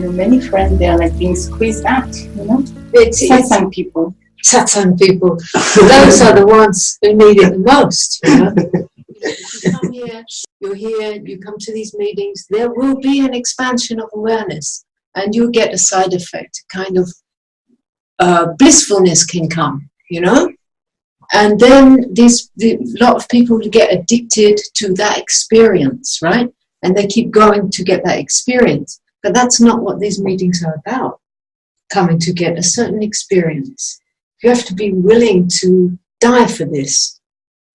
and many friends, they are like being squeezed out, you know. It's Satsang people. Satsang people. Those are the ones who need it the most, you know. You come here, you're here, you come to these meetings, there will be an expansion of awareness, and you'll get a side effect, kind of blissfulness can come, you know. And then a lot of people get addicted to that experience, right? And they keep going to get that experience. But that's not what these meetings are about, coming to get a certain experience. You have to be willing to die for this.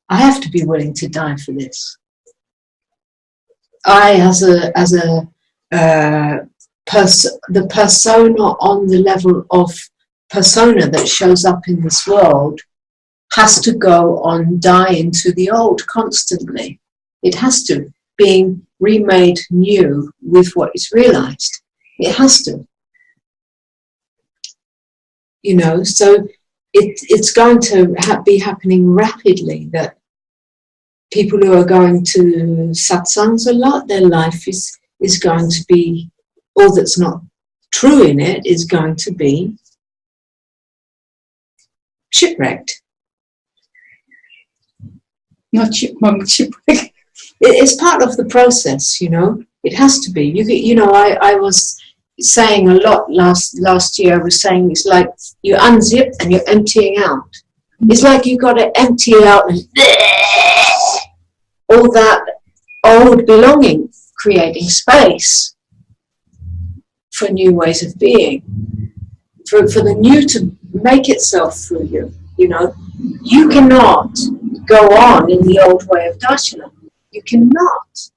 I have to be willing to die for this. I, the persona on the level of persona that shows up in this world, has to go on, die into the old constantly. It has to, being remade new with what is realized. It has to. You know, so it's going to be happening rapidly, that people who are going to satsangs a lot, their life is going to be, all that's not true in it is going to be shipwrecked. Not chipmunk, shipwreck. It's part of the process, you know. It has to be. You know, I was saying a lot last year. I was saying it's like you unzip and you're emptying out. It's like you've got to empty out and all that old belonging, creating space for new ways of being, for the new to make itself through you. You know, you cannot go on in the old way of darshana. You cannot.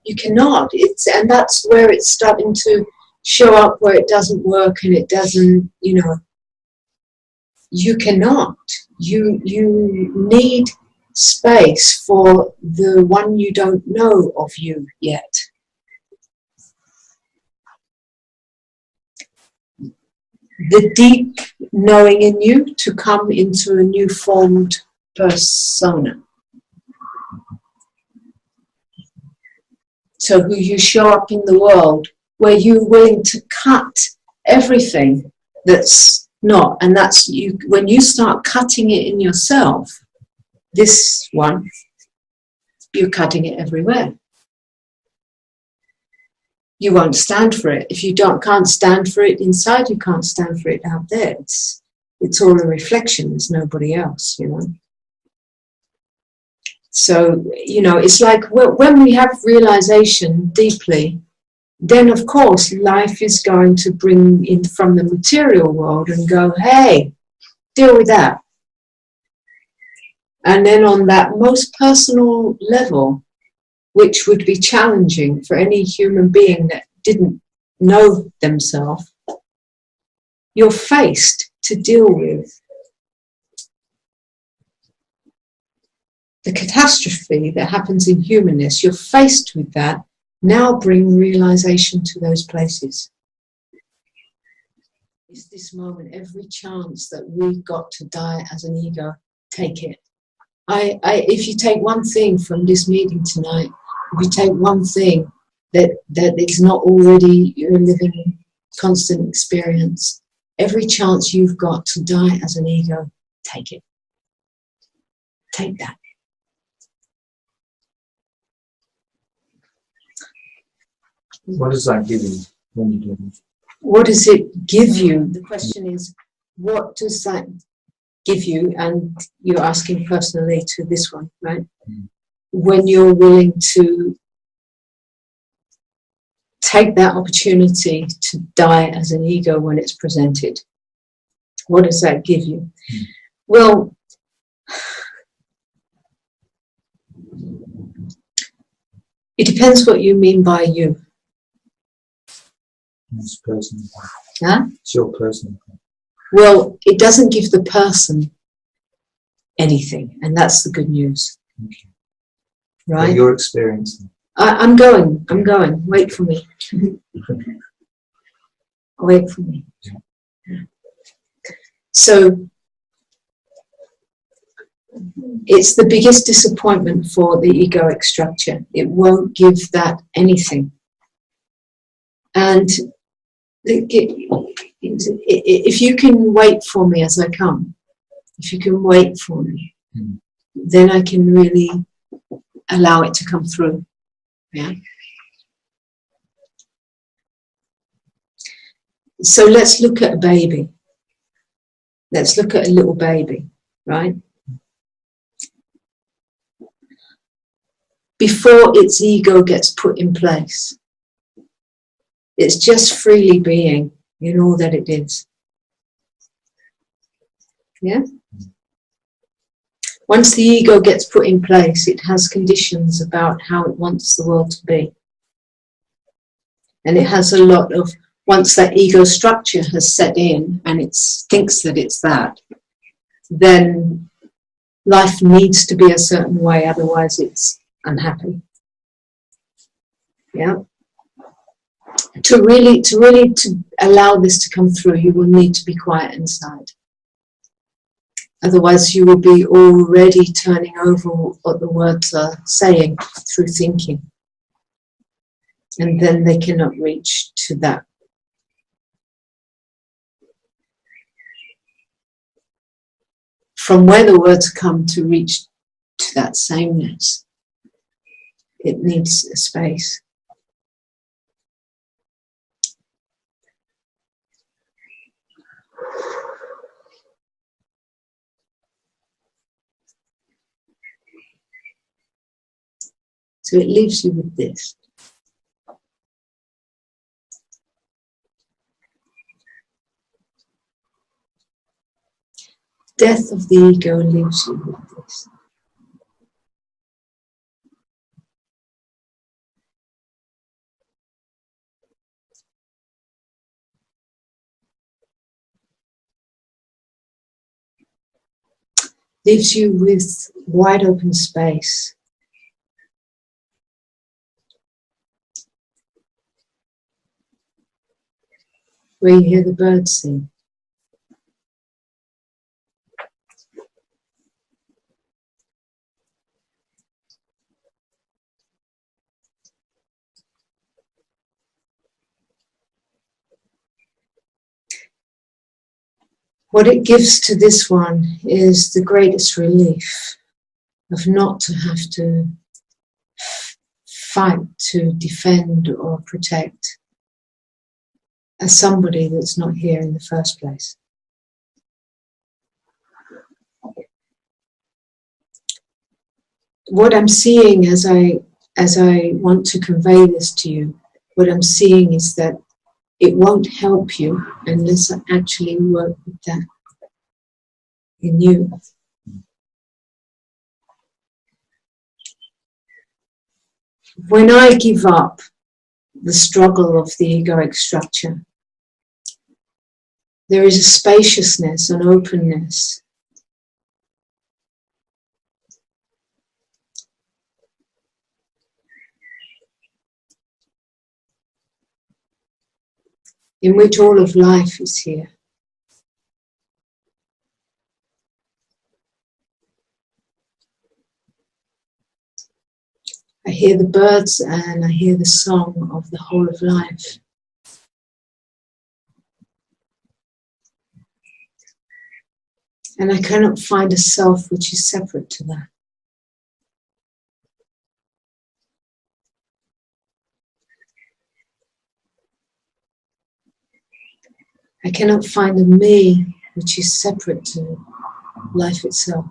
You cannot. And that's where it's starting to show up, where it doesn't work and it doesn't, you know. You cannot. You need space for the one you don't know of you yet. The deep knowing in you to come into a new formed persona. So who you show up in the world, where you're willing to cut everything that's not, and that's you. When you start cutting it in yourself, this one, you're cutting it everywhere. You won't stand for it. If you can't stand for it inside, you can't stand for it out there. It's all a reflection. There's nobody else, you know. So, you know, it's like when we have realization deeply, then of course life is going to bring in from the material world and go, hey, deal with that. And then on that most personal level, which would be challenging for any human being that didn't know themselves, you're faced to deal with the catastrophe that happens in humanness. You're faced with that. Now bring realization to those places. It's this moment, every chance that we've got to die as an ego, take it. If you take one thing from this meeting tonight, if you take one thing that is not already your living constant experience, every chance you've got to die as an ego, take it. Take that. What does that give you when you do it? What does it give you? The question is, what does that give you? And you're asking personally to this one, right? When you're willing to take that opportunity to die as an ego when it's presented, what does that give you? Well, it depends what you mean by you. It's personal. Huh? It's your personal. Well, it doesn't give the person anything, and that's the good news. Okay. Right? Well, your experience. I'm going. Wait for me. Wait for me. So, it's the biggest disappointment for the egoic structure. It won't give that anything. And If you can wait for me as I come, if you can wait for me, then I can really allow it to come through. Yeah. So let's look at a baby. Let's look at a little baby, right? Before its ego gets put in place, it's just freely being in all that it is. Yeah? Once the ego gets put in place, it has conditions about how it wants the world to be. And it has a lot of, once that ego structure has set in and it thinks that it's that, then life needs to be a certain way, otherwise it's unhappy. Yeah? To really allow this to come through, you will need to be quiet inside. Otherwise you will be already turning over what the words are saying through thinking. And then they cannot reach to that. From where the words come to reach to that sameness, it needs a space. So it leaves you with this. Death of the ego leaves you with this. Leaves you with wide open space. Where you hear the birds sing. What it gives to this one is the greatest relief of not to have to fight to defend or protect as somebody that's not here in the first place. What I'm seeing as I want to convey this to you, what I'm seeing is that it won't help you unless I actually work with that in you. When I give up the struggle of the egoic structure, there is a spaciousness, an openness. In which all of life is here. I hear the birds and I hear the song of the whole of life. And I cannot find a self which is separate to that. I cannot find a me which is separate to life itself.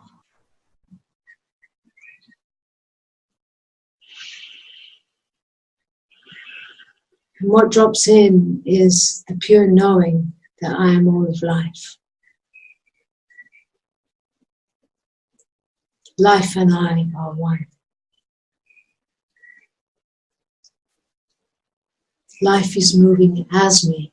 And what drops in is the pure knowing that I am all of life. Life and I are one. Life is moving as me.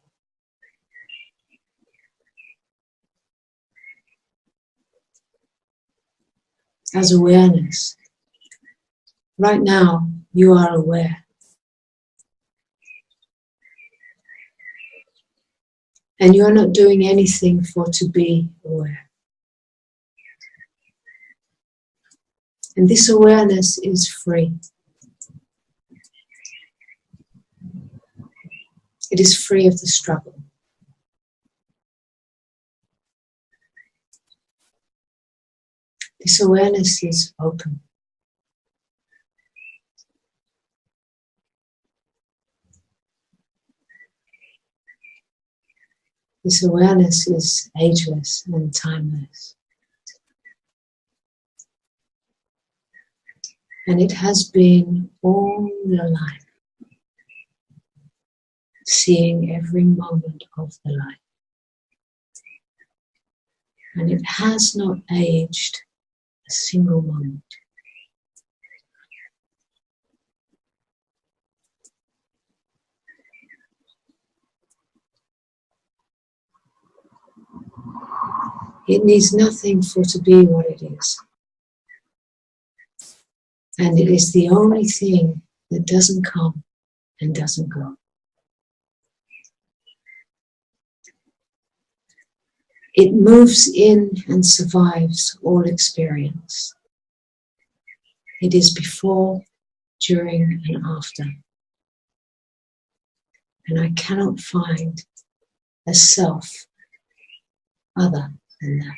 As awareness. Right now, you are aware. And you're not doing anything for to be aware. And this awareness is free. It is free of the struggle. This awareness is open. This awareness is ageless and timeless. And it has been all your life, seeing every moment of the life. And it has not aged a single moment. It needs nothing for to be what it is. And it is the only thing that doesn't come and doesn't go. It moves in and survives all experience. It is before, during, and after. And I cannot find a self other than that.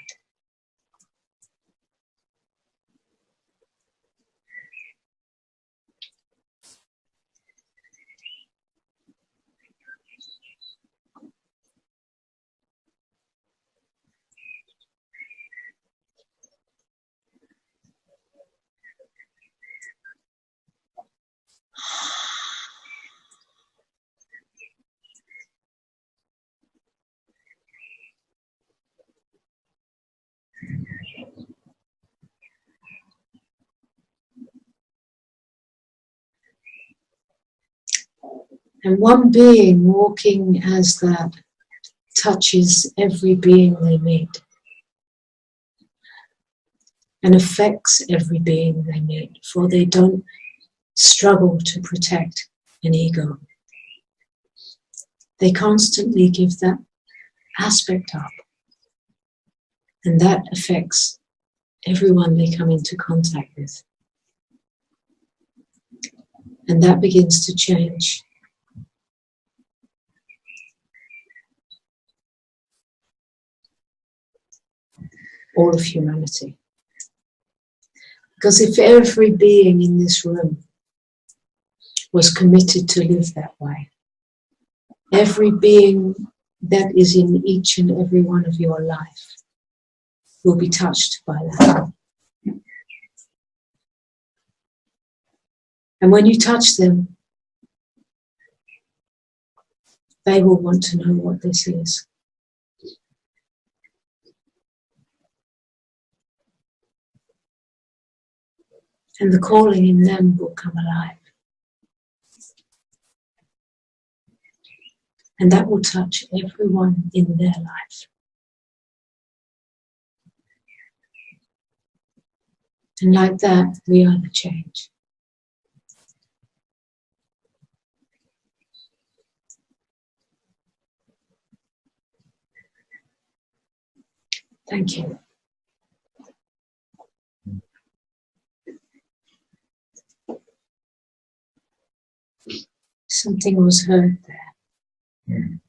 And one being walking as that touches every being they meet and affects every being they meet, for they don't struggle to protect an ego. They constantly give that aspect up, and that affects everyone they come into contact with. And that begins to change. All of humanity. Because if every being in this room was committed to live that way, every being that is in each and every one of your life will be touched by that. And when you touch them, they will want to know what this is. And the calling in them will come alive. And that will touch everyone in their life. And like that, we are the change. Thank you. Something was heard there.